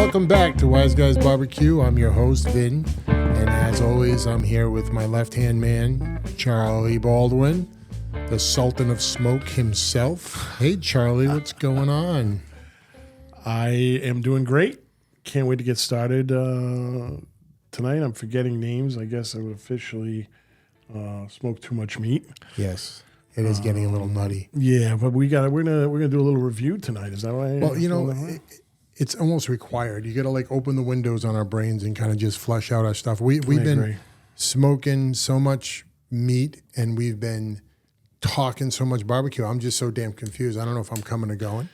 Welcome back to Wise Guys BBQ. I'm your host, Vin. And as always, I'm here with my left-hand man, Charlie Baldwin, the Sultan of Smoke himself. Hey, Charlie, what's going on? I am doing great. Can't wait to get started tonight. I'm forgetting names. I guess I've officially smoked too much meat. Yes, it is getting a little nutty. Yeah, but we're gonna do a little review tonight. Is that right? Well, it's almost required. You got to like open the windows on our brains and kind of just flush out our stuff. We've been smoking so much meat and we've been talking so much barbecue. I'm just so damn confused. I don't know if I'm coming or going.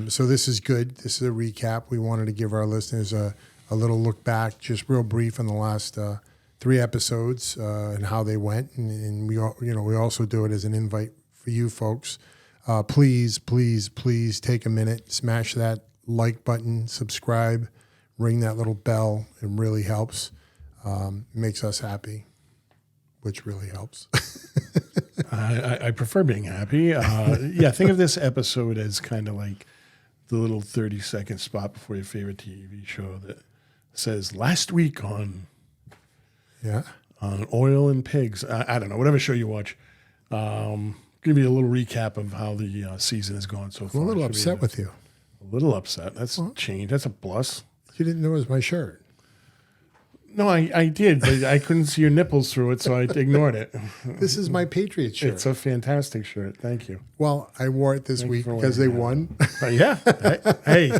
So this is good. This is a recap. We wanted to give our listeners a little look back, just real brief on the last 3 episodes and how they went. And we also do it as an invite for you folks. Please take a minute, smash that like button, subscribe, ring that little bell. It really helps. Makes us happy, which really helps. I prefer being happy. Yeah, think of this episode as kind of like the little 30-second spot before your favorite TV show that says last week on oil and pigs. I don't know, whatever show you watch. Give you a little recap of how the season has gone so far. I'm a little upset with you. A little upset. That's change. That's a plus. You didn't know it was my shirt. No, I did, but I couldn't see your nipples through it, so I ignored it. This is my Patriot shirt. It's a fantastic shirt. Thank you. Well, I wore it this week because they won. Yeah. Hey,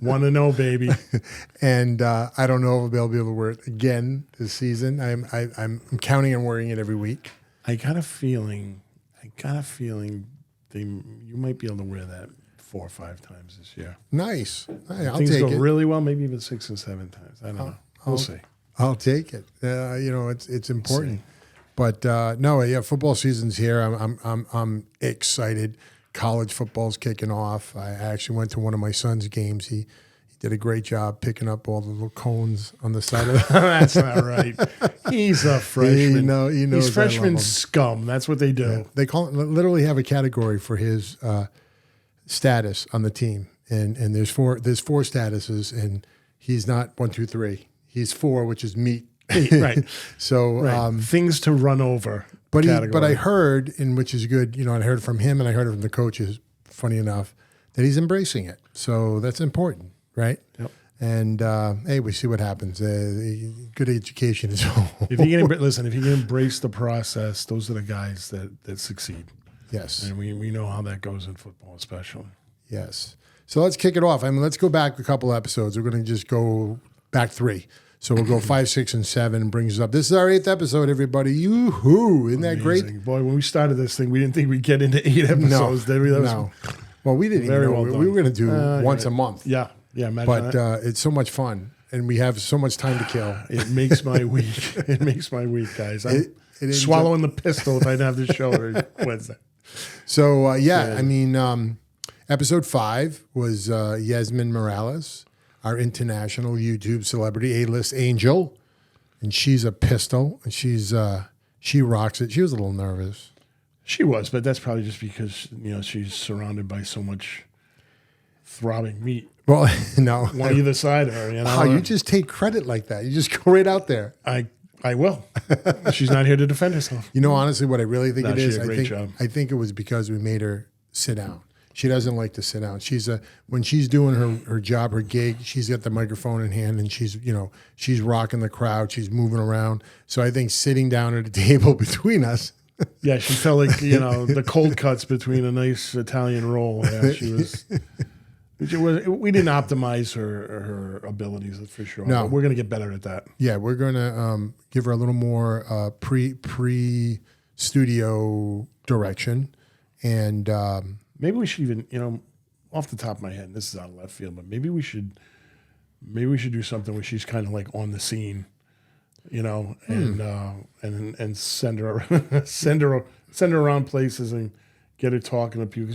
1-0, baby. And I don't know if I'll be able to wear it again this season. I'm counting on wearing it every week. I got a feeling you might be able to wear that 4 or 5 times this year. Nice. I'll Things take go it. really well, maybe even 6 or 7 times. I don't know. We'll see. I'll take it. It's important. But football season's here. I'm excited. College football's kicking off. I actually went to one of my son's games. He did a great job picking up all the little cones on the side of the That's not right. He's a freshman. He knows He's freshman scum. That's what they do. Yeah. They literally have a category for his status on the team. And there's four statuses, and he's not 1, 2, 3. He's 4, which is meat. Right. So things to run over. But I heard, and which is good, I heard from him and I heard it from the coaches, funny enough, that he's embracing it. So that's important, right? Yep. And hey, we see what happens. Good education is if you can embrace the process, those are the guys that succeed. Yes. And we know how that goes in football, especially. Yes. So let's kick it off. Let's go back a couple episodes. We're going to just go back 3. So we'll go 5, 6, and 7 and brings us up. This is our 8th episode, everybody. Yoo-hoo. Isn't that great? Boy, when we started this thing, we didn't think we'd get into 8 episodes. No. Well, we didn't even know. We were going to do once a month. Yeah. Imagine but that. It's so much fun, and we have so much time to kill. It makes my week. It makes my week, guys. I'm swallowing the pistol if I didn't have this show every Wednesday. So, episode 5 was Yesmin Morales, our international YouTube celebrity, A-list angel, and she's a pistol, and she rocks it. She was a little nervous. She was, but that's probably just because she's surrounded by so much throbbing meat. Well, no, on either side of her. Oh, you just take credit like that. You just go right out there. I will. She's not here to defend herself. Honestly, what I really think it is, she did a great job. I think it was because we made her sit down. She doesn't like to sit down. When she's doing her job, her gig, she's got the microphone in hand and she's rocking the crowd. She's moving around. So I think sitting down at a table between us. Yeah, she felt like, the cold cuts between a nice Italian roll. Yeah, she was. We didn't optimize her abilities, that's for sure. No, but we're going to get better at that. Yeah, we're going to give her a little more pre-studio direction, and maybe we should even, off the top of my head, this is out of left field, but maybe we should do something where she's kind of like on the scene, and send her around places and get her talking to people.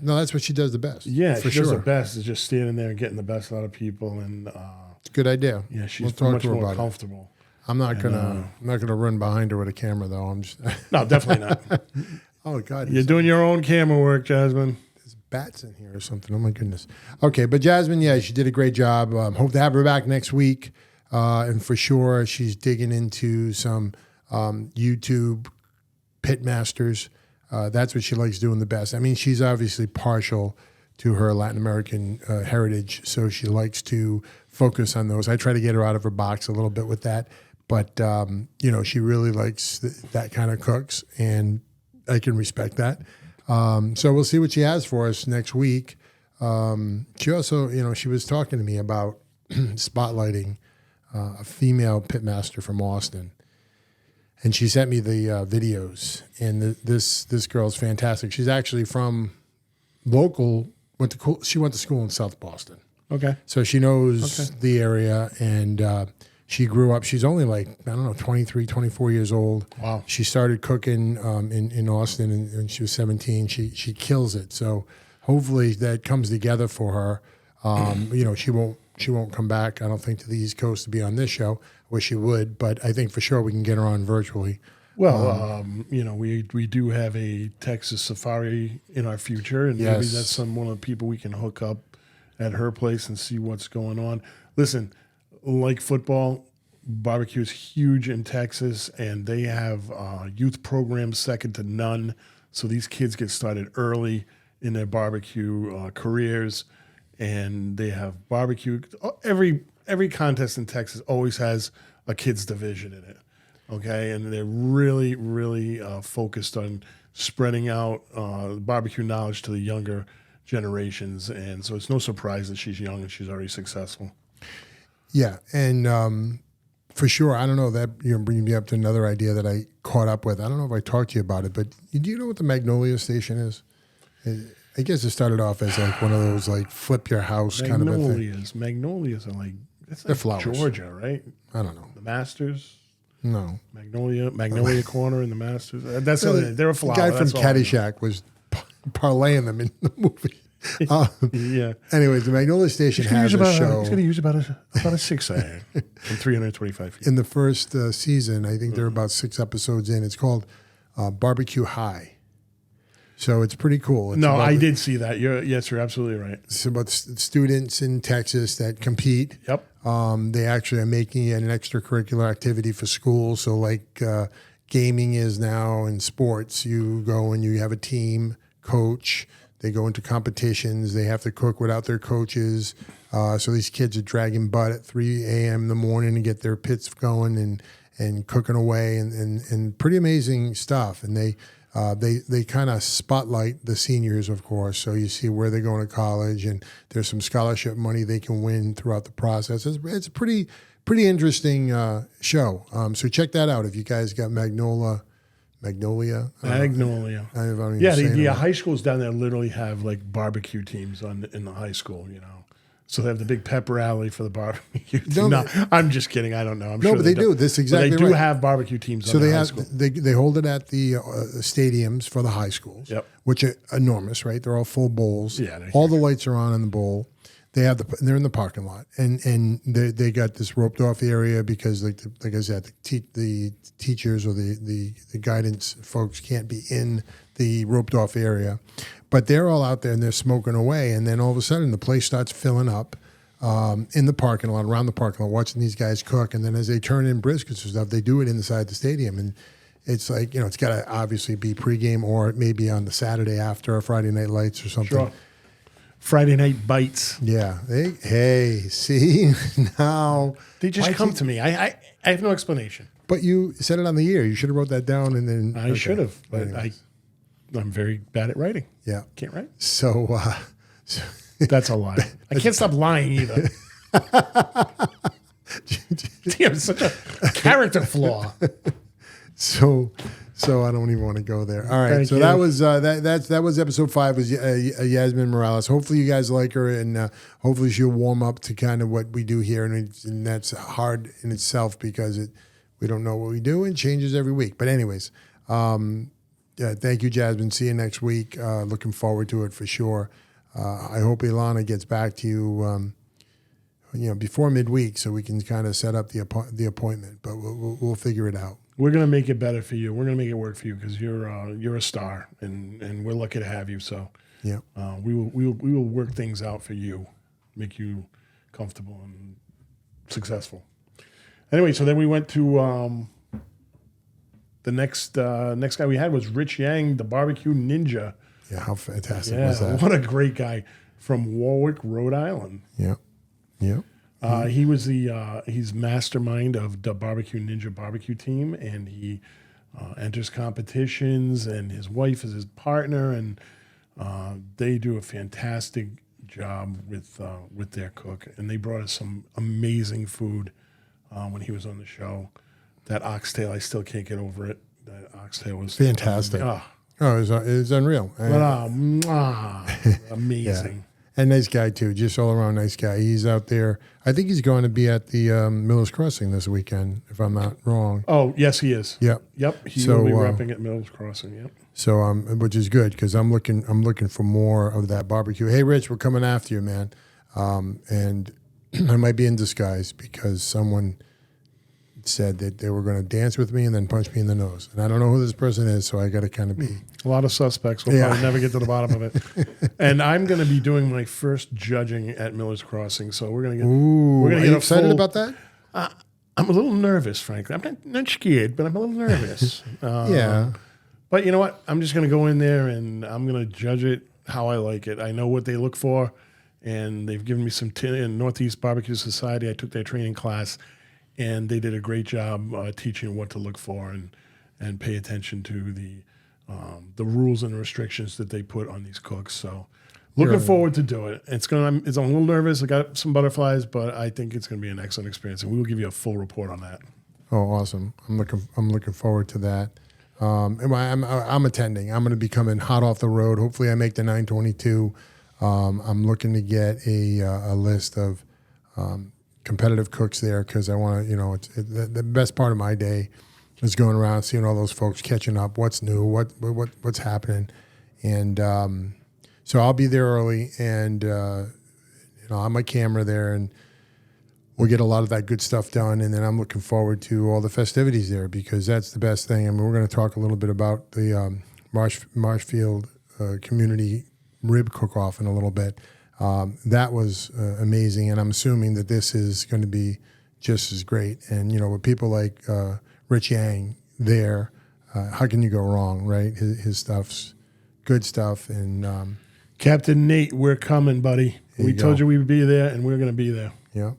That's what she does the best. Yeah, she does the best is just standing there and getting the best out of people, and it's a good idea. Yeah, she's much more comfortable. I'm not gonna run behind her with a camera though. I'm just no, definitely not. Oh God, you're doing your own camera work, Jasmine. This bats in here or something. Oh my goodness. Okay, but Yesmin, yeah, she did a great job. Hope to have her back next week. And for sure, she's digging into some YouTube pitmasters. That's what she likes doing the best. I mean, she's obviously partial to her Latin American heritage, so she likes to focus on those. I try to get her out of her box a little bit with that, but she really likes that kind of cooks, and I can respect that. So we'll see what she has for us next week. She also, she was talking to me about spotlighting a female pitmaster from Austin. And she sent me the videos, and this girl's fantastic. She's actually from local. She went to school in South Boston. Okay. So she knows the area, and she grew up. She's only 23, 24 years old. Wow. She started cooking in Austin, and she was 17. She kills it. So hopefully that comes together for her. She won't come back, I don't think, to the East Coast to be on this show. Wish she would, but I think for sure we can get her on virtually. Well, we do have a Texas safari in our future, and maybe that's one of the people we can hook up at her place and see what's going on. Listen, like football, barbecue is huge in Texas, and they have youth programs second to none. So these kids get started early in their barbecue careers, and they have barbecue. Every contest in Texas always has a kids division in it, okay? And they're really, really focused on spreading out barbecue knowledge to the younger generations. And so it's no surprise that she's young and she's already successful. Yeah, and for sure, I don't know, that you're bringing me up to another idea that I caught up with. I don't know if I talked to you about it, but do you know what the Magnolia Station is? I guess it started off as one of those flip your house kind of a thing. Magnolias are they're flowers. Georgia, right? I don't know. The Masters? No. Magnolia Corner and the Masters. That's they're a flower. The guy from Caddyshack was parlaying them in the movie. Yeah. Anyways, the Magnolia Station has a show. He's going to use about a 6 iron from 325 feet. In the first season, I think there are about 6 episodes in. It's called Barbecue High. So it's pretty cool. I did see that. You're absolutely right. It's about students in Texas that compete. Yep. They actually are making it an extracurricular activity for school. So gaming is now in sports. You go and you have a team coach. They go into competitions. They have to cook without their coaches. So these kids are dragging butt at 3 a.m. in the morning to get their pits going and cooking away and pretty amazing stuff. And they kind of spotlight the seniors, of course. So you see where they're going to college, and there's some scholarship money they can win throughout the process. It's a pretty interesting show. So check that out if you guys got Magnolia. Magnolia. The high schools down there literally have barbecue teams in the high school, So they have the big pep rally for the barbecue team. No, I'm just kidding. I don't know. I'm sure but they do. This is exactly right. They do have barbecue teams. So high school. They hold it at the stadiums for the high schools, which are enormous, right? They're all full bowls. Yeah, all the lights are on in the bowl. They're in the parking lot, and they got this roped off area because, like I said, the teachers or the guidance folks can't be in the roped off area, but they're all out there and they're smoking away, and then all of a sudden the place starts filling up in the parking lot, around the parking lot, watching these guys cook, and then as they turn in briskets and stuff, they do it inside the stadium, and it's it's got to obviously be pregame or maybe on the Saturday after or Friday Night Lights or something. Sure. Friday Night Bites. Yeah. Hey, see now they just come to me. I have no explanation. But you said it on the air. You should have wrote that down, and then I should have. But I'm very bad at writing. Yeah, can't write. So that's a lie. I can't stop lying either. Damn, it's such a character flaw. So I don't even want to go there. All right. That was that was episode 5 with Yesmin Morales. Hopefully you guys like her, and hopefully she'll warm up to kind of what we do here, and that's hard in itself because we don't know what we do and changes every week. But anyways, thank you, Yesmin. See you next week. Looking forward to it for sure. I hope Ilana gets back to you, before midweek, so we can kind of set up the appointment. But we'll figure it out. We're going to make it better for you. We're going to make it work for you because you're a star, and we're lucky to have you. So Yeah. We will work things out for you, make you comfortable and successful. Anyway, so then we went to the next guy we had was Rich Yang, the BBQ Ninja. Yeah, how fantastic was that? What a great guy from Warwick, Rhode Island. Yeah. Yeah. He was he's mastermind of the BBQ Ninja barbecue team, and he enters competitions, and his wife is his partner, and they do a fantastic job with their cook, and they brought us some amazing food when he was on the show. That oxtail, I still can't get over it. That oxtail was fantastic. Oh, it was unreal. Amazing. Yeah. And nice guy too, just all around nice guy. He's out there. I think he's going to be at the Millers Crossing this weekend, if I'm not wrong. Oh, yes, he is. Yep. He will be repping at Millers Crossing. Yep. So, which is good because I'm looking for more of that barbecue. Hey, Rich, we're coming after you, man. And I might be in disguise because someone said that they were going to dance with me and then punch me in the nose. And I don't know who this person is, so I got to kind of be. A lot of suspects. We'll probably never get to the bottom of it. And I'm going to be doing my first judging at Millers Crossing, so we're going to get. Ooh, we're going are to you get excited about that? I'm a little nervous, frankly. I'm not scared, but I'm a little nervous. Yeah. But you know what? I'm just going to go in there and I'm going to judge it how I like it. I know what they look for, and they've given me some in Northeast Barbecue Society. I took their training class, and they did a great job teaching what to look for and pay attention to the rules and restrictions that they put on these cooks. So looking forward to do it. I'm a little nervous. I got some butterflies, but I think it's going to be an excellent experience, and we will give you a full report on that. Oh, awesome! I'm looking forward to that. And I'm attending. I'm going to be coming hot off the road. Hopefully, I make the 922. I'm looking to get a list of competitive cooks there because I want to. The best part of my day is going around seeing all those folks, catching up. What's new? What's happening? And so I'll be there early, and I'll have my camera there, and we'll get a lot of that good stuff done. And then I'm looking forward to all the festivities there because that's the best thing. I mean, we're going to talk a little bit about the Marshfield Community Rib Cook-Off in a little bit. That was amazing, and I'm assuming that this is going to be just as great. And, with people like Rich Yang there, how can you go wrong, right? His stuff's good stuff. And Captain Nate, we're coming, buddy. We told you we'd be there, and we're going to be there. Yeah.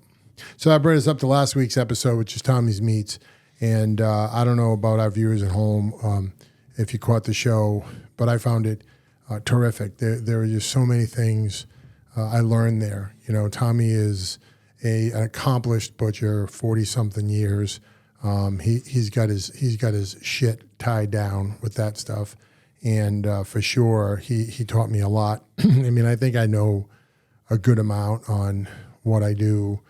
So that brings us up to last week's episode, which is Tommy's Meats. And I don't know about our viewers at home if you caught the show, but I found it terrific. There were just so many things I learned there. Tommy is an accomplished butcher, 40-something years. He's got his shit tied down with that stuff, and for sure he taught me a lot. I mean, I think I know a good amount on what I do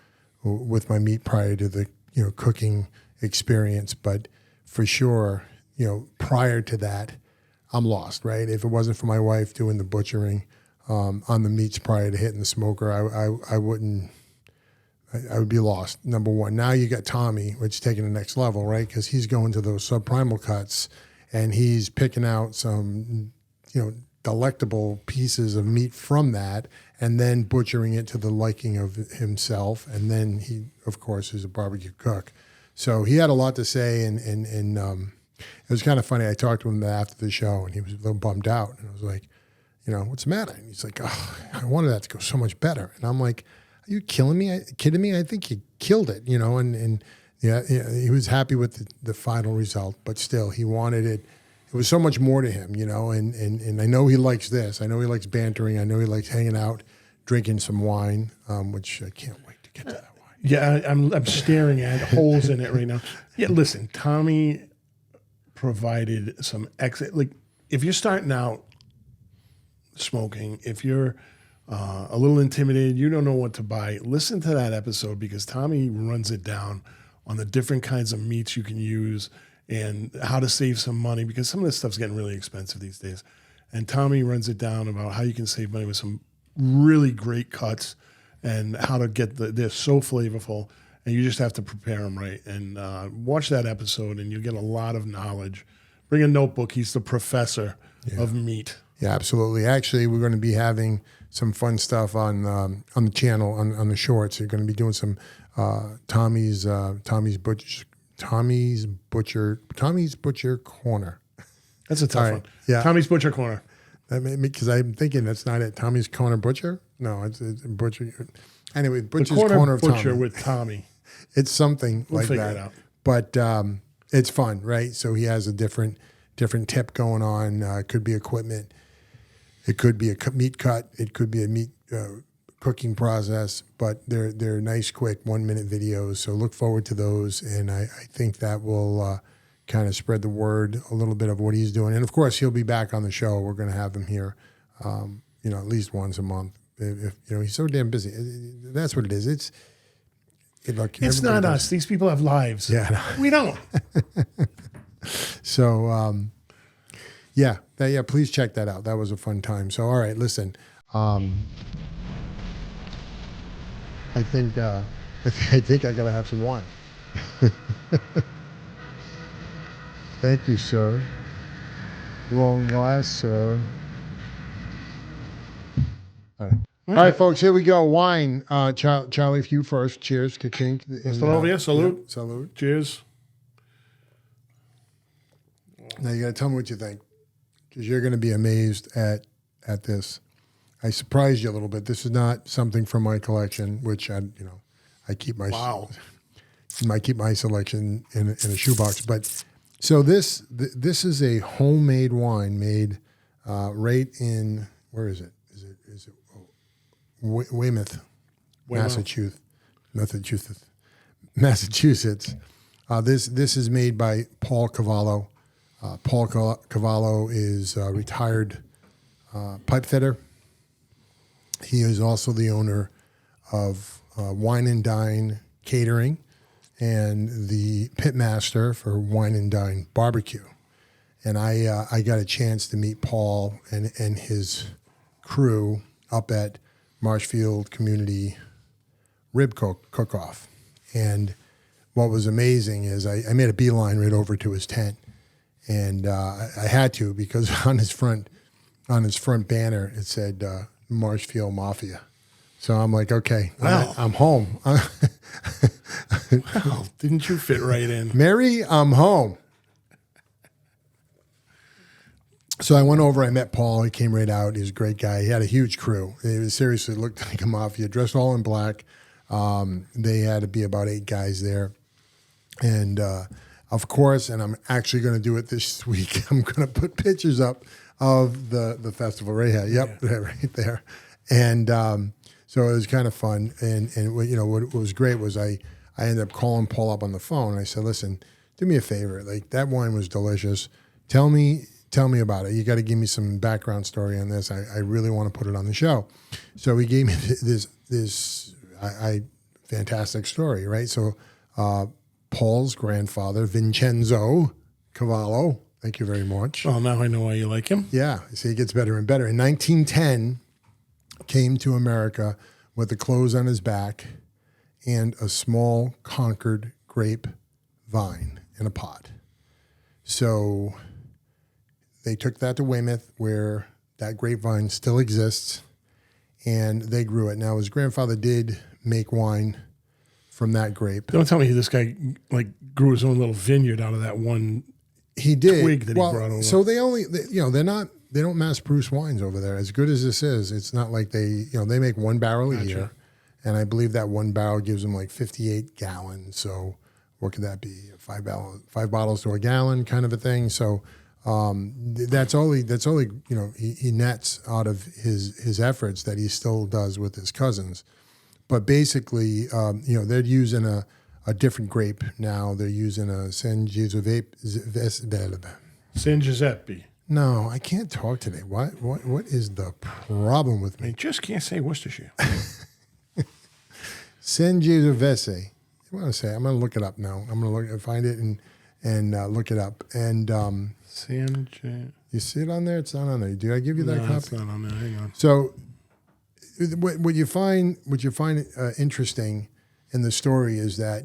with my meat prior to the cooking experience, but for sure prior to that, I'm lost. Right? If it wasn't for my wife doing the butchering on the meats prior to hitting the smoker, I wouldn't. I would be lost. Number one. Now you got Tommy, which is taking the next level, right? Because he's going to those subprimal cuts, and he's picking out some, delectable pieces of meat from that, and then butchering it to the liking of himself. And then he, of course, is a barbecue cook. So he had a lot to say, and it was kind of funny. I talked to him after the show, and he was a little bummed out, and I was like, what's the matter? And he's like, oh, I wanted that to go so much better. And I'm like, are you kidding me? I think you killed it, and yeah, he was happy with the final result, but still he wanted it. It was so much more to him, and I know he likes this. I know he likes bantering. I know he likes hanging out, drinking some wine, which I can't wait to get to that wine. Yeah, I'm staring at holes in it right now. Yeah, listen, Tommy provided some excellent, if you're starting out smoking, if you're a little intimidated, you don't know what to buy, listen to that episode because Tommy runs it down on the different kinds of meats you can use and how to save some money because some of this stuff's getting really expensive these days. And Tommy runs it down about how you can save money with some really great cuts and how to get they're so flavorful, and you just have to prepare them right. And watch that episode and you'll get a lot of knowledge. Bring a notebook. He's the professor of meat. Yeah, absolutely. Actually, we're going to be having some fun stuff on the channel on the shorts. You're going to be doing some Tommy's Butcher Corner. That's a tough one. Yeah. Tommy's Butcher Corner. Because I'm thinking that's not it. Tommy's Corner Butcher? No, it's Butcher. Anyway, Butcher's The Corner of Butcher Tommy. with Tommy. It's something We'll like figure that. it out. But it's fun, right? So he has a different tip going on. It could be equipment. It could be a meat cut. It could be a meat cooking process. But they're nice, quick 1-minute videos. So look forward to those. And I think that will kind of spread the word a little bit of what he's doing. And of course, he'll be back on the show. We're going to have him here, at least once a month. If he's so damn busy. That's what it is. It's not us. These people have lives. Yeah, we don't. So, please check that out. That was a fun time. So, all right, listen. I think I gotta have some wine. Thank you, sir. Long glass, sir. All right, folks, here we go. Wine. Charlie, if you first. Cheers. Ka-chink. Salute. Yeah, salute. Cheers. Now you got to tell me what you think, because you're going to be amazed at this. I surprised you a little bit. This is not something from my collection, which I keep my I keep my selection in a shoebox. But so this is a homemade wine made right in, where is it? Is it Weymouth, Massachusetts. This is made by Paul Cavallo. Paul Cavallo is a retired pipe fitter. He is also the owner of Wine and Dine Catering and the pitmaster for Wine and Dine Barbecue. And I got a chance to meet Paul and his crew up at Marshfield Community Rib Cook-Off. And what was amazing is I made a beeline right over to his tent. And I had to, because on his front banner it said Marshfield Mafia. So I'm like, okay, wow. I'm home. Wow, didn't you fit right in? Mary, I'm home. So I went over, I met Paul, he came right out, he was a great guy. He had a huge crew. It seriously looked like a mafia, dressed all in black. They had to be about 8 guys there. And of course, and I'm actually going to do it this week, I'm going to put pictures up of the festival right here. Yep, yeah. Right there. And so it was kind of fun. And what was great was I ended up calling Paul up on the phone. And I said, listen, do me a favor. Like, that wine was delicious. Tell me about it. You got to give me some background story on this. I really want to put it on the show. So he gave me this fantastic story, right? So Paul's grandfather, Vincenzo Cavallo, thank you very much. Well, now I know why you like him. Yeah, see, it gets better and better. In 1910, came to America with the clothes on his back and a small Concord grape vine in a pot. So they took that to Weymouth, where that grapevine still exists, and they grew it. Now, his grandfather did make wine from that grape. Don't tell me this guy grew his own little vineyard out of that one. He did. Twig that he brought over. So they don't mass produce wines over there. As good as this is, it's not like they make 1 barrel a year, and I believe that 1 barrel gives them like 58 gallons. So what could that be? 5 bottles to a gallon kind of a thing. So that's all he nets out of his efforts that he still does with his cousins. But basically, they're using a different grape now. They're using a San Giuseppe. San Giuseppe. No, I can't talk today. What is the problem with me? I just can't say Worcestershire. San Giuseppe. I want to say. I'm going to look it up now. I'm going to find it and look it up. And you see it on there? It's not on there. Do I give you that copy? It's not on there. Hang on. So what you find interesting in the story is that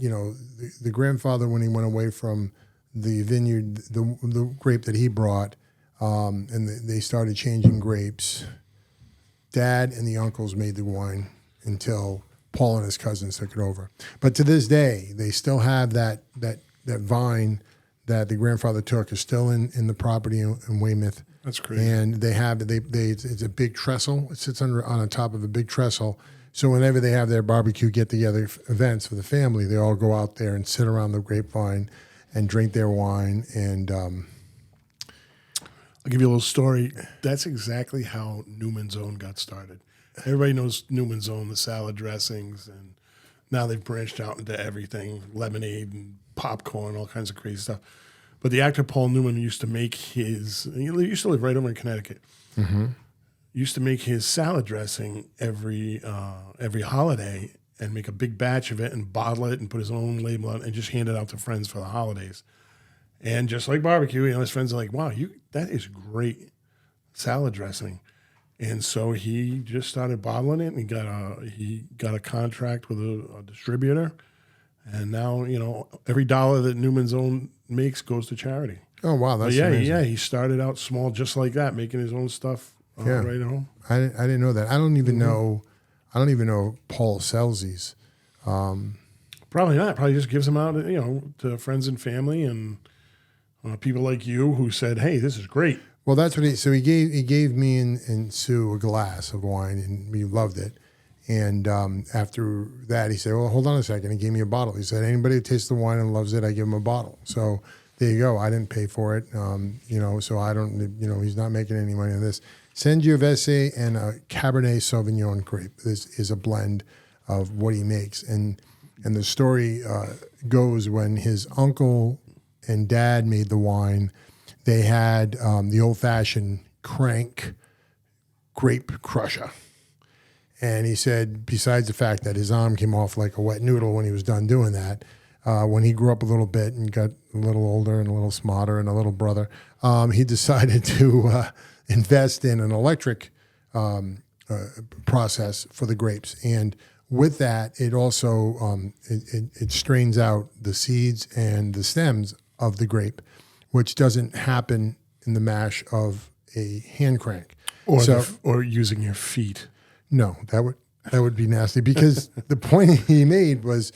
the grandfather, when he went away from the vineyard, the grape that he brought, and they started changing grapes. Dad and the uncles made the wine until Paul and his cousins took it over. But to this day, they still have that vine that the grandfather took is still in the property in Weymouth. That's great. And they it's a big trestle. It sits on the top of a big trestle. So whenever they have their barbecue get-together events for the family, they all go out there and sit around the grapevine and drink their wine. And I'll give you a little story. That's exactly how Newman's Own got started. Everybody knows Newman's Own, the salad dressings, and now they've branched out into everything, lemonade and popcorn, all kinds of crazy stuff. But the actor Paul Newman used to make he used to live right over in Connecticut. Mm-hmm. Used to make his salad dressing every holiday and make a big batch of it and bottle it and put his own label on it and just hand it out to friends for the holidays. And just like barbecue, his friends are like, wow, that is great salad dressing. And so he just started bottling it, and he got a contract with a distributor. And now, every dollar that Newman's Own makes goes to charity. Oh, wow, that's amazing. Yeah, he started out small just like that, making his own stuff right at home. I didn't know that. I don't even know Paul sells these. Probably not. Probably just gives them out, to friends and family and people like you who said, "Hey, this is great." Well, that's what he gave me and Sue a glass of wine, and we loved it. And after that, he said, "Well, hold on a second." He gave me a bottle. He said, "Anybody who tastes the wine and loves it, I give him a bottle." So there you go. I didn't pay for it, so I don't. He's not making any money on this. Sangiovese and a Cabernet Sauvignon grape. This is a blend of what he makes, and the story goes when his uncle and dad made the wine, they had the old-fashioned crank grape crusher. And he said, besides the fact that his arm came off like a wet noodle when he was done doing that, when he grew up a little bit and got a little older and a little smarter and a little brother, he decided to invest in an electric process for the grapes. And with that, it also it strains out the seeds and the stems of the grape, which doesn't happen in the mash of a hand crank. Or using your feet. No, that would be nasty, because the point he made was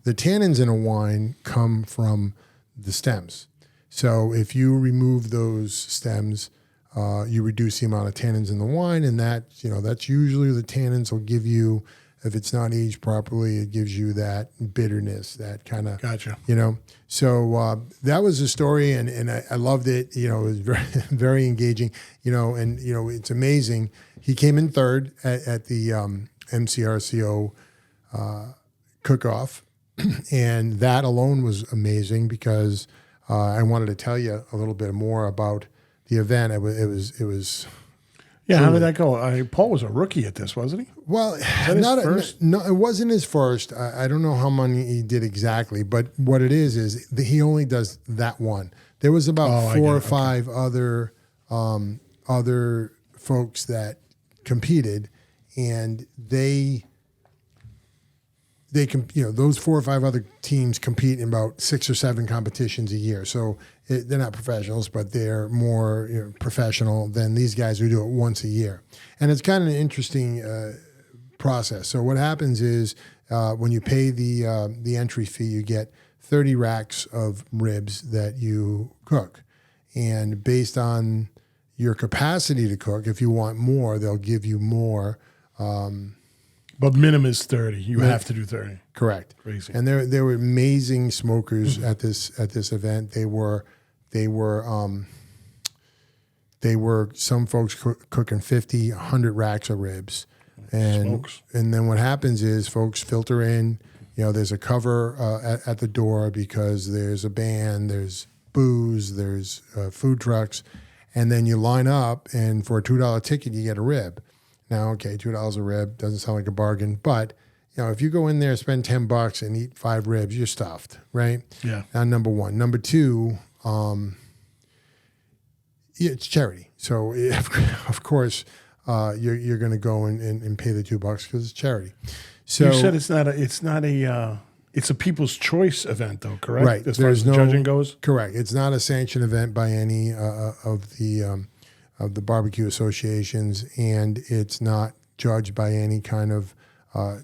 the tannins in a wine come from the stems. So if you remove those stems, you reduce the amount of tannins in the wine, and that's usually the tannins will give you, if it's not aged properly, it gives you that bitterness, that kind of, Gotcha. So that was the story, and I loved it. It was very, very engaging, and it's amazing. He came in third at the MCRCO cook-off, and that alone was amazing, because I wanted to tell you a little bit more about the event. It was. Yeah, how did that go? Paul was a rookie at this, wasn't he? Well, first? No, it wasn't his first. I don't know how many he did exactly, but what it is that he only does that one. There was about 4 or 5 other folks that competed, and those 4 or 5 other teams compete in about 6 or 7 competitions a year. So they're not professionals, but they're more professional than these guys who do it once a year. And it's kind of an interesting process. So what happens is when you pay the entry fee, you get 30 racks of ribs that you cook. And based on your capacity to cook, if you want more, they'll give you more. But minimum is 30. You have to do 30. Correct. Crazy. And there were amazing smokers at this event. They were some folks cooking 50, 100 racks of ribs. And then what happens is folks filter in. There's a cover at the door, because there's a band, there's booze, there's food trucks, and then you line up, and for a $2 ticket you get a rib. Now, okay, $2 a rib doesn't sound like a bargain, but if you go in there, spend $10 and eat 5 ribs, you're stuffed, right? Yeah. Number one. Number two, it's charity. So of course, you're going to go and pay the $2 because it's charity. So you said it's not a It's a people's choice event, though, correct? Right. As far as the judging goes? Correct. It's not a sanctioned event by any of the barbecue associations, and it's not judged by any kind of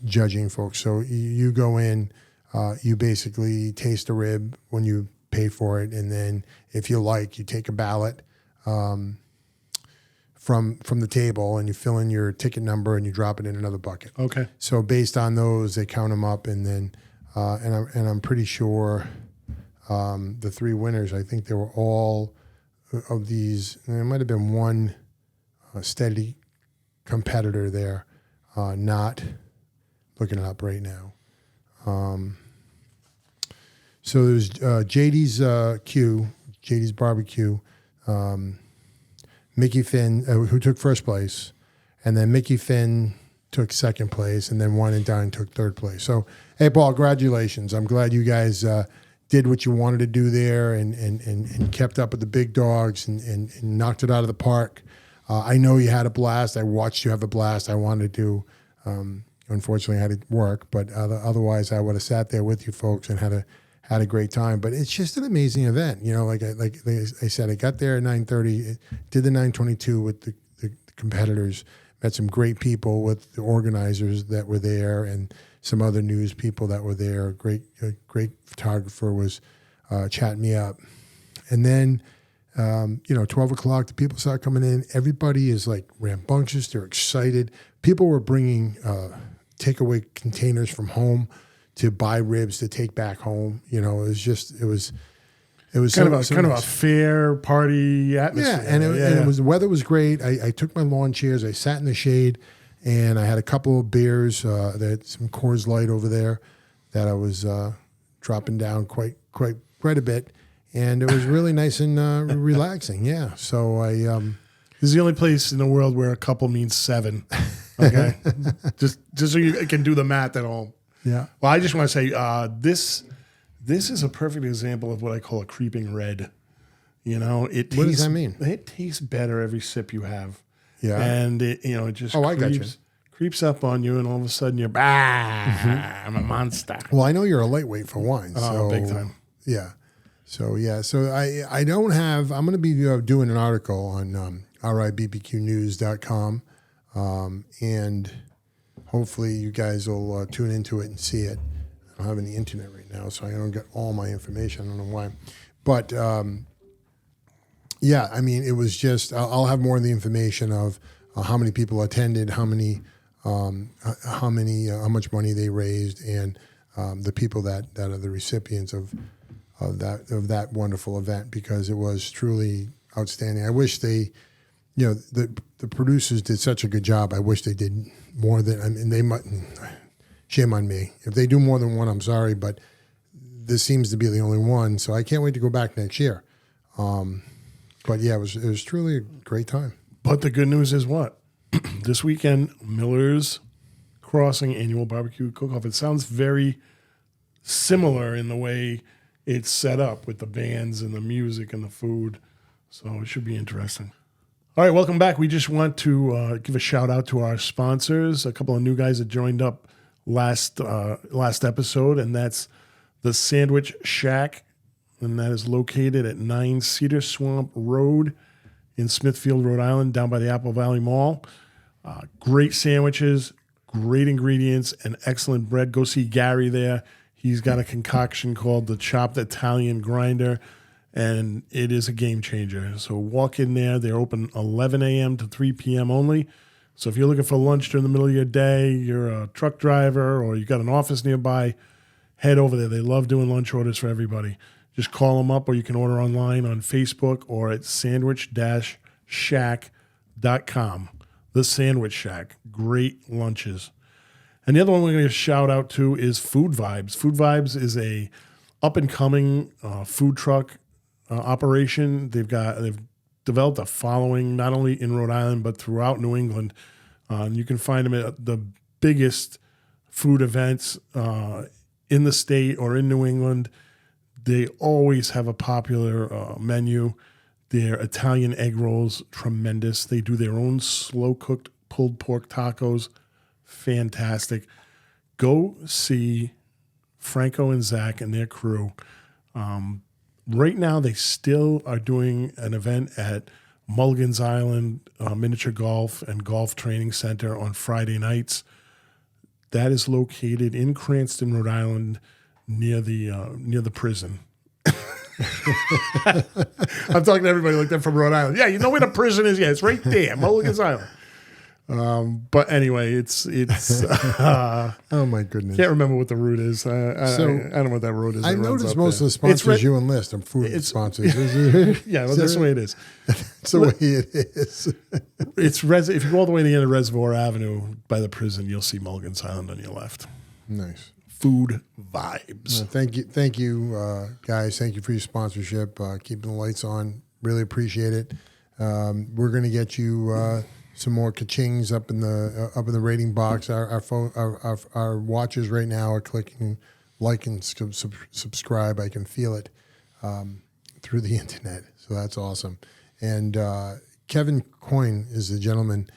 judging folks. So you go in, you basically taste a rib when you pay for it, and then if you like, you take a ballot from the table, and you fill in your ticket number, and you drop it in another bucket. Okay. So based on those, they count them up, and then I'm pretty sure the three winners, I think they were all of these. There might have been one steady competitor there, not looking it up right now. So there's JD's JD's Barbecue, Mickey Finn, who took first place, and then Mickey Finn took second place, and then Wine and Dine took third place. So, hey, Paul, congratulations. I'm glad you guys did what you wanted to do there and kept up with the big dogs and knocked it out of the park. I know you had a blast. I watched you have a blast. I wanted to. Unfortunately, I had to work, but otherwise I would have sat there with you folks and had a great time. But it's just an amazing event. You know, like I said, I got there at 9:30, did the 9:22 with the competitors, met some great people with the organizers that were there and some other news people that were there. A great photographer was chatting me up. And then, 12 o'clock, the people start coming in. Everybody is like rambunctious. They're excited. People were bringing takeaway containers from home to buy ribs to take back home. You know, it was kind of a fair party atmosphere. Yeah, and the weather was great. I took my lawn chairs. I sat in the shade, and I had a couple of beers. That some Coors Light over there that I was dropping down quite a bit, and it was really nice and relaxing. Yeah, so I. This is the only place in the world where a couple means 7. Okay, just so you can do the math at home. Yeah. Well, I just want to say this is a perfect example of what I call a creeping red. You know, what does that mean? It tastes better every sip you have. Yeah. And it just creeps up on you, and all of a sudden you're, I'm a monster. Well, I know you're a lightweight for wine. Oh, big time. Yeah. So I don't have, I'm going to be doing an article on RIBBQnews.com, and hopefully you guys will tune into it and see it. I don't have any internet right now, so I don't get all my information. I don't know why. But, I mean, it was just, I'll have more of the information of how many people attended, how much money they raised, and the people that are the recipients of that wonderful event, because it was truly outstanding. I wish they, the producers did such a good job. I wish they did more than, I mean, they might, shame on me. If they do more than one, I'm sorry, but this seems to be the only one. So I can't wait to go back next year. But yeah, it was truly a great time. But the good news is what? This weekend, Millers Crossing Annual Barbecue Cook-Off. It sounds very similar in the way it's set up with the bands and the music and the food. So it should be interesting. All right, welcome back. We just want to give a shout out to our sponsors, a couple of new guys that joined up last episode, and that's the Sandwich Shack, and that is located at 9 Cedar Swamp Road in Smithfield, Rhode Island, down by the Apple Valley Mall. Great sandwiches, great ingredients, and excellent bread. Go see Gary there. He's got a concoction called the Chopped Italian Grinder, and it is a game changer. So walk in there. They're open 11 a.m. to 3 p.m. only. So if you're looking for lunch during the middle of your day, you're a truck driver, or you got an office nearby, head over there. They love doing lunch orders for everybody. Just call them up, or you can order online on Facebook or at sandwich-shack.com. The Sandwich Shack. Great lunches. And the other one we're going to shout out to is Food Vibes. Food Vibes is a up-and-coming food truck operation. They've developed a following not only in Rhode Island but throughout New England. You can find them at the biggest food events in the state or in New England. They always have a popular menu. Their Italian egg rolls, tremendous. They do their own slow-cooked pulled pork tacos, fantastic. Go see Franco and Zach and their crew. Right now, they still are doing an event at Mulligan's Island Miniature Golf and Golf Training Center on Friday nights. That is located in Cranston, Rhode Island, near the prison. I'm talking to everybody like that from Rhode Island. Yeah, you know where the prison is? Yeah, it's right there, Mulligan's Island. But anyway, it's oh my goodness, can't remember what the route is. I don't know what that road is. I noticed most of the sponsors you enlist are food sponsors. Yeah, well, that's the way it is. That's the way it is. If you go all the way to the end of Reservoir Avenue by the prison, you'll see Mulligan's Island on your left. Nice. Food vibes. Thank you, guys. Thank you for your sponsorship, keeping the lights on. Really appreciate it. We're going to get you some more ka-chings up in the rating box. Our watchers right now are clicking like and subscribe. I can feel it through the internet, so that's awesome. And Kevin Coyne is the gentleman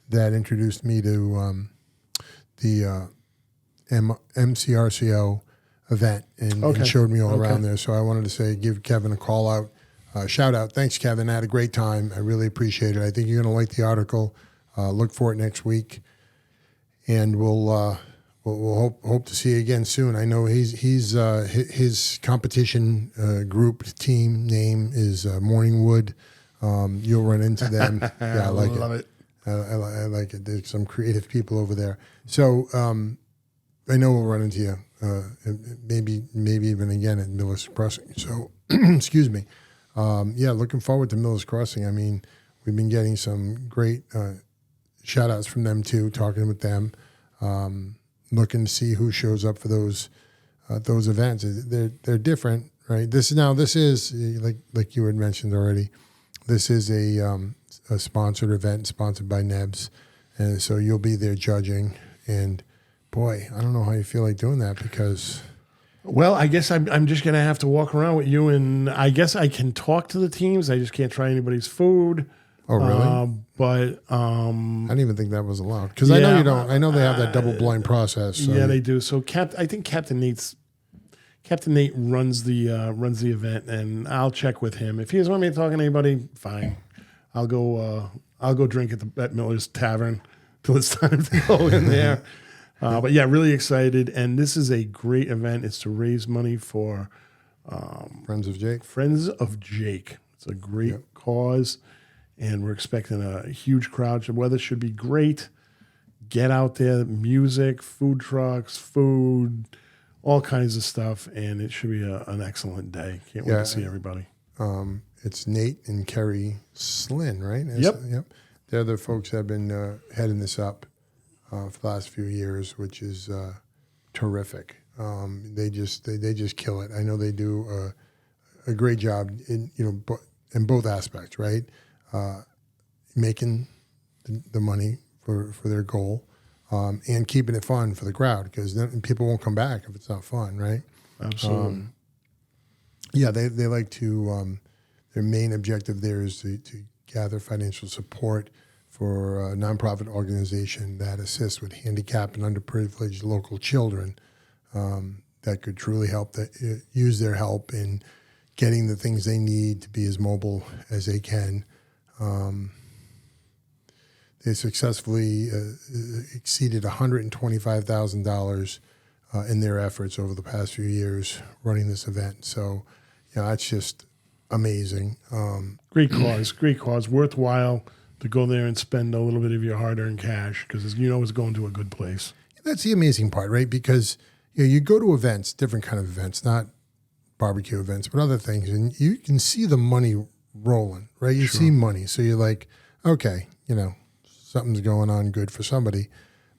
that introduced me to the MCRCO event and showed me all around there. So I wanted to give Kevin a call out. Shout out. Thanks, Kevin. I had a great time. I really appreciate it. I think you're going to like the article. Look for it next week. And we'll hope to see you again soon. I know his competition group team name is Morningwood. You'll run into them. Yeah, I like it. Love it. I like it. There's some creative people over there. So I know we'll run into you. Maybe even again at Millers Crossing. So excuse me. Looking forward to Millers Crossing. I mean, we've been getting some great shout outs from them too, talking with them, looking to see who shows up for those events. They're different, right? This is like you had mentioned already. This is a sponsored event sponsored by Nebs. And so you'll be there judging. And boy, I don't know how you feel like doing that because... Well, I guess I'm just going to have to walk around with you, and I guess I can talk to the teams. I just can't try anybody's food. Oh, really? But I didn't even think that was allowed because I know you don't. I know they have that double blind process. So. Yeah, they do. So I think Captain Nate runs the event, and I'll check with him. If he doesn't want me to talk to anybody, fine. I'll go drink at Miller's Tavern till it's time to go in there. But yeah, really excited. And this is a great event. It's to raise money for Friends of Jake. Friends of Jake. It's a great cause. And we're expecting a huge crowd. The weather should be great. Get out there, music, food trucks, food, all kinds of stuff. And it should be an excellent day. Can't wait to see everybody. It's Nate and Kerry Slynn, right? Yep. They're the folks that have been heading this up for the last few years, which is terrific. They just kill it. I know they do a great job in both aspects, right? Making the money for their goal and keeping it fun for the crowd because then people won't come back if it's not fun, right? Absolutely. They like to. Their main objective there is to gather financial support for a nonprofit organization that assists with handicapped and underprivileged local children that could truly use their help in getting the things they need to be as mobile as they can. They successfully exceeded $125,000 in their efforts over the past few years running this event. So, that's just amazing. Great cause, worthwhile to go there and spend a little bit of your hard-earned cash because it's going to a good place. That's the amazing part, right? Because you go to events, different kind of events, not barbecue events, but other things, and you can see the money rolling, right? You see money, so you're like, okay, something's going on good for somebody.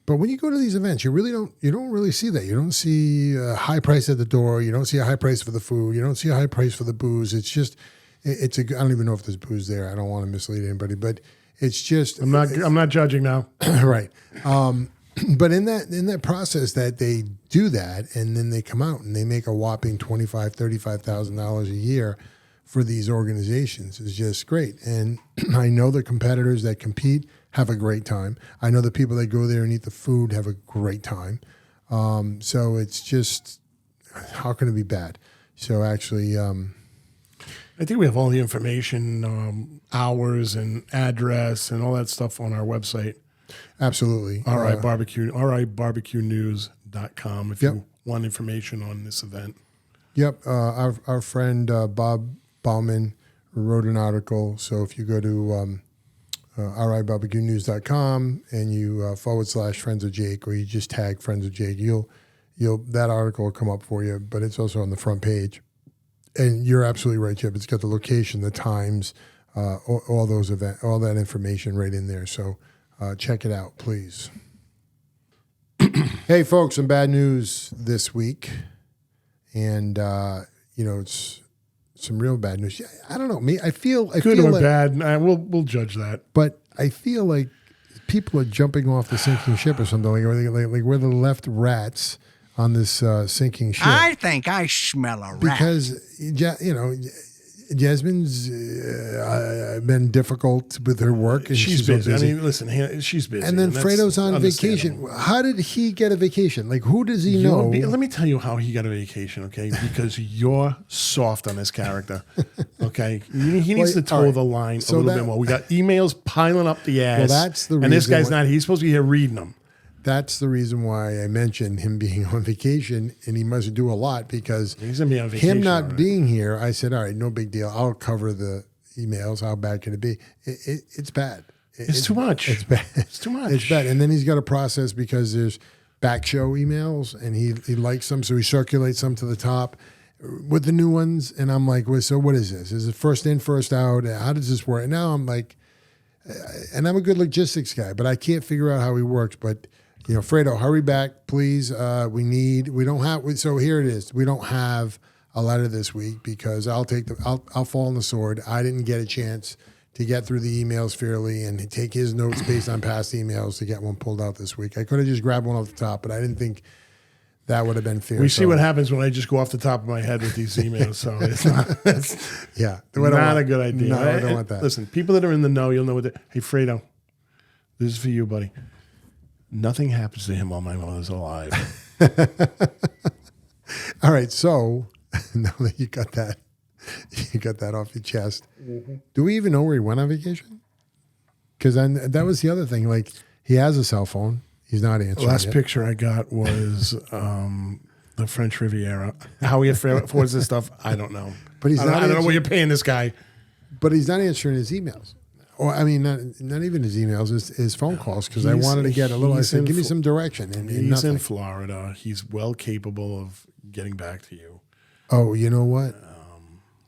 But when you go to these events, you don't really see that. You don't see a high price at the door. You don't see a high price for the food. You don't see a high price for the booze. It's just, I don't even know if there's booze there. I don't want to mislead anybody, but it's just. I'm not judging now. Right. But in that process that they do that, and then they come out and they make a whopping $25,000, $35,000 a year for these organizations is just great. And I know the competitors that compete have a great time. I know the people that go there and eat the food have a great time. So it's just, how can it be bad? So actually, I think we have all the information, hours and address and all that stuff on our website. absolutely. RIBBQ.com if Yep. you want information on this event. Yep. Our friend Bob Bauman wrote an article. So if you go to RIBBQnews.com and you / Friends of Jake, or you just tag Friends of Jake, that article will come up for you. But it's also on the front page. And you're absolutely right, Chip. It's got the location, the times, all those all that information right in there. So check it out, please. Hey, folks, some bad news this week. And, it's some real bad news. I don't know. I feel Good or like, bad, we'll judge that. but I feel like people are jumping off the sinking ship or something. Like we're the left rats on this sinking ship. I think I smell a rat. Because, Yasmin's been difficult with her work. And She's so busy. I mean, listen, she's busy. and then that's Fredo's on vacation. understandable. How did he get a vacation? Like, who does he You know? let me tell you how he got a vacation, okay? Because you're soft on this character, okay? He needs to toe all right. the line So a little that- bit more. We got emails piling up the ass. that's the And this reason guy's why- not. He's supposed to be here reading them. That's the reason why I mentioned him being on vacation, and he must do a lot because He's gonna be on vacation. him not already. being here, I said, all right, no big deal. I'll cover the emails. How bad can it be? It's bad. It's too much. It's bad. It's too much. It's bad. And then he's got a process because there's back show emails, and he likes them, so he circulates them to the top with the new ones. And I'm like, well, so what is this? Is it first in, first out? How does this work? And now I'm like, and I'm a good logistics guy, but I can't figure out how he works. But Fredo, hurry back, please. So here it is. We don't have a letter this week because I'll fall on the sword. I didn't get a chance to get through the emails fairly and take his notes based on past emails to get one pulled out this week. I could have just grabbed one off the top, but I didn't think that would have been fair. We see what happens when I just go off the top of my head with these emails. So it's not, not a good idea. No, I don't want that. Listen, people that are in the know, you'll know what. Hey, Fredo, this is for you, buddy. Nothing happens to him while my mother's alive. All right, so now that you got that off your chest, do we even know where he went on vacation? Because that was the other thing. Like, he has a cell phone. He's not answering. Last it. picture I got was the French Riviera. How he affords this stuff, I don't know. But he's I not don't know what answering- you're paying this guy. But he's not answering his emails. Or I mean, not even his emails, his phone calls. Because I He's- wanted to get a little. I he's said, in give me Fl- some direction. And He's nothing. in Florida. He's well capable of getting back to you. Oh, you know what?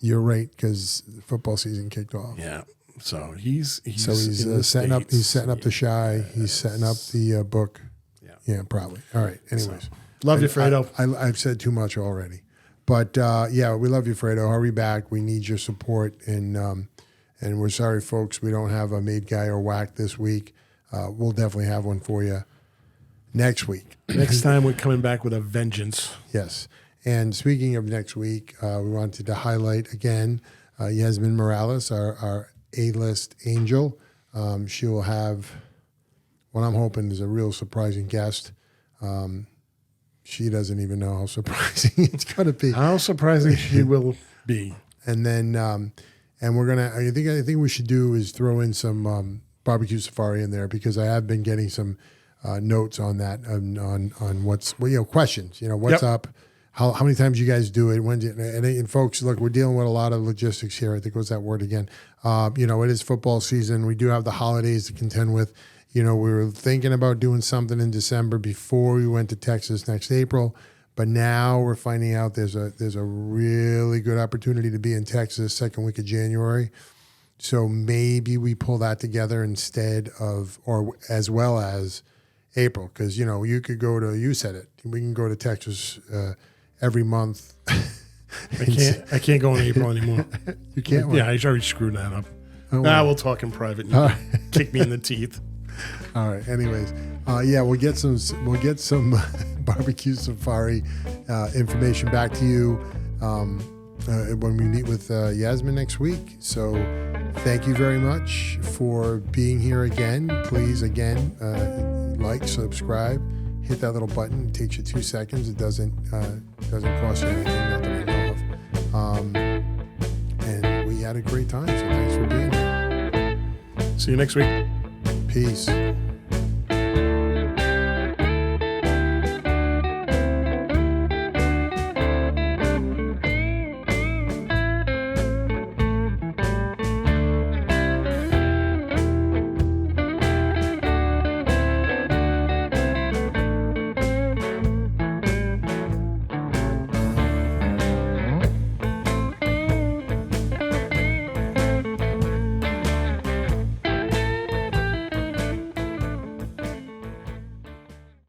You're right, because the football season kicked off. Yeah. So he's So he's in the setting up. States. He's setting up the shy. He's setting up the book. Yeah. Yeah, probably. All right. Anyways, Love you, Fredo. I've said too much already, but yeah, we love you, Fredo. Hurry back. We need your support, and we're sorry, folks. We don't have a made guy or whack this week. We'll definitely have one for you next week. Next time we're coming back with a vengeance. Yes. And speaking of next week, we wanted to highlight again Yesmin Morales, our A-list angel. She will have what I'm hoping is a real surprising guest. She doesn't even know how surprising it's going to be. How surprising she will be. And then, and we're gonna. I think we should do is throw in some barbecue safari in there because I have been getting some notes on that on what's questions. What's up. How many times you guys do it? When and folks, look, we're dealing with a lot of logistics here. I think what's that word again? It is football season. We do have the holidays to contend with. We were thinking about doing something in December before we went to Texas next April, but now we're finding out there's a really good opportunity to be in Texas second week of January. So maybe we pull that together instead of, or as well as April, because you could go to. You said it. We can go to Texas every month. I can't go in April anymore. You can't. Yeah, I already screwed that up. Oh, wow. We'll talk in private. You can kick me in the teeth. All right. Anyways, yeah, we'll get some barbecue safari information back to you when we meet with Yasmin next week. So, thank you very much for being here again. Please, again, like, subscribe, hit that little button. It takes you 2 seconds. It doesn't cost you anything, not that I know of. And we had a great time. So thanks for being here. See you next week. Peace.